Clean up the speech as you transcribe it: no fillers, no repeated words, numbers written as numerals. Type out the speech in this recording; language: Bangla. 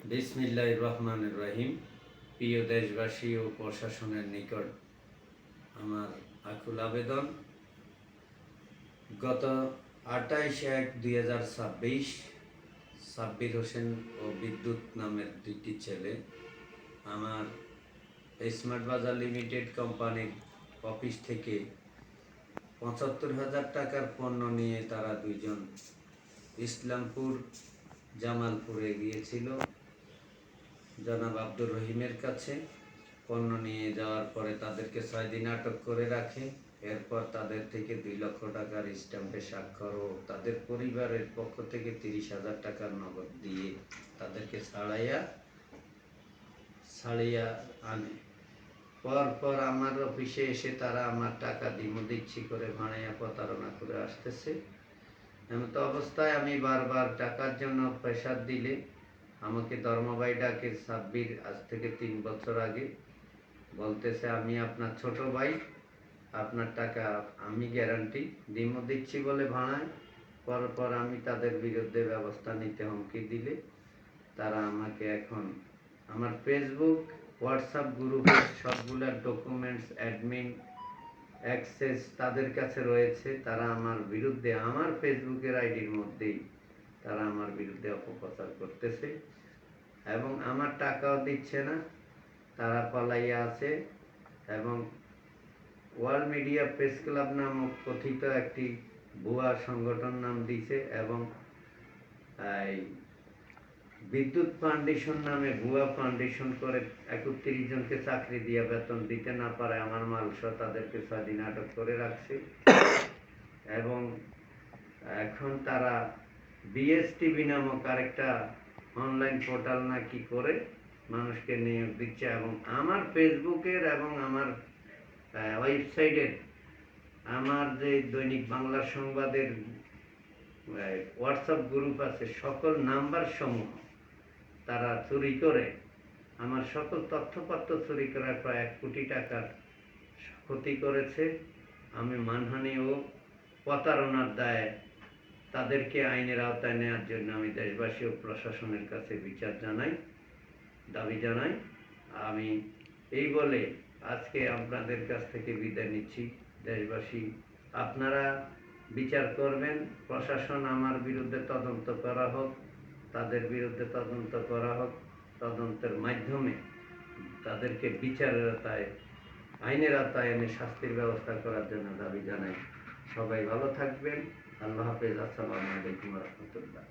বিসমিল্লাহির রহমানির রহিম। প্রিয় দেশবাসী ও প্রশাসনের নিকট আমার আকুল আবেদন, গত 28/1/2026 সাব্বির হোসেন ও বিদ্যুৎ নামের দুইটি ছেলে আমার স্মার্ট বাজার লিমিটেড কোম্পানির অফিস থেকে ৭৫,০০০ টাকার পণ্য নিয়ে তারা দুইজন ইসলামপুর জামালপুরে গিয়েছিল জনাব আব্দুর রহিমের কাছে। পণ্য নিয়ে যাওয়ার পরে তাদেরকে 6 দিন আটক করে রাখে। এরপর তাদের থেকে 2 লক্ষ টাকার স্ট্যাম্পে স্বাক্ষর ও তাদের পরিবারের পক্ষ থেকে 30,000 টাকার নগদ দিয়ে তাদেরকে ছাড়িয়া আনে। পর আমার অফিসে এসে তারা আমার টাকা দিচ্ছি করে ভাড়াইয়া প্রতারণা করে আসতেছে। এমত অবস্থায় আমি বারবার টাকার জন্য প্রেসার দিলে আমাকে ধর্মভাই ডাকে সাব্বির আজ থেকে 3 বছর আগে, বলতেছে আমি আপনার ছোট ভাই, আপনার টাকা আমি গ্যারান্টি দিচ্ছি বলে ভাড়ায়। পর আমি তাদের বিরুদ্ধে ব্যবস্থা নিতে হুমকি দিলে তারা আমাকে এখন আমার ফেসবুক হোয়াটসঅ্যাপ গ্রুপের সবগুলোর ডকুমেন্টস অ্যাডমিন অ্যাক্সেস তাদের কাছে রয়েছে। তারা আমার বিরুদ্ধে আমার ফেসবুকের আইডির মধ্যেই তারা আমার বিরুদ্ধে অপপ্রচার করতেছে এবং আমার টাকাও দিচ্ছে না। তারা পালাইয়া আছে এবং ওয়ার্ল্ড মিডিয়া প্রেস ক্লাব নামক কথিত একটি ভুয়া সংগঠন নাম দিছে এবং এই বিদ্যুৎ ফাউন্ডেশন নামে ভুয়া ফাউন্ডেশন করে 31 জনকে চাকরি দিয়ে বেতন দিতে না পারে আমার মালসহ তাদেরকে 6 দিন আটক করে রাখছে এবং এখন তারা বিএসটিভি নামক আরেকটা অনলাইন পোর্টাল নাকি করে মানুষকে নিয়োগ দিচ্ছে এবং আমার ফেসবুকের এবং আমার ওয়েবসাইটের আমার যে দৈনিক বাংলা সংবাদের হোয়াটসঅ্যাপ গ্রুপ আছে সকল নাম্বার সমূহ তারা চুরি করে আমার সকল তথ্যপত্র চুরি করার প্রায় 1 কোটি টাকার ক্ষতি করেছে। আমি মানহানি ও প্রতারণার দায়ে তাদেরকে আইনের আওতায় নেওয়ার জন্য আমি দেশবাসী ও প্রশাসনের কাছে বিচার দাবি জানাই। আমি এই বলে আজকে আপনাদের কাছ থেকে বিদায় নিচ্ছি। দেশবাসী আপনারা বিচার করবেন, প্রশাসন আমার বিরুদ্ধে তদন্ত করা হোক, তাদের বিরুদ্ধে তদন্ত করা হোক, তদন্তের মাধ্যমে তাদেরকে বিচারের আওতায় আইনের আওতায় এনে শাস্তির ব্যবস্থা করার জন্য দাবি জানাই। সবাই ভালো থাকবেন। আল্লাহ হাফেজ। আসসালামু আলাইকুম ওয়া রাহমাতুল্লাহ।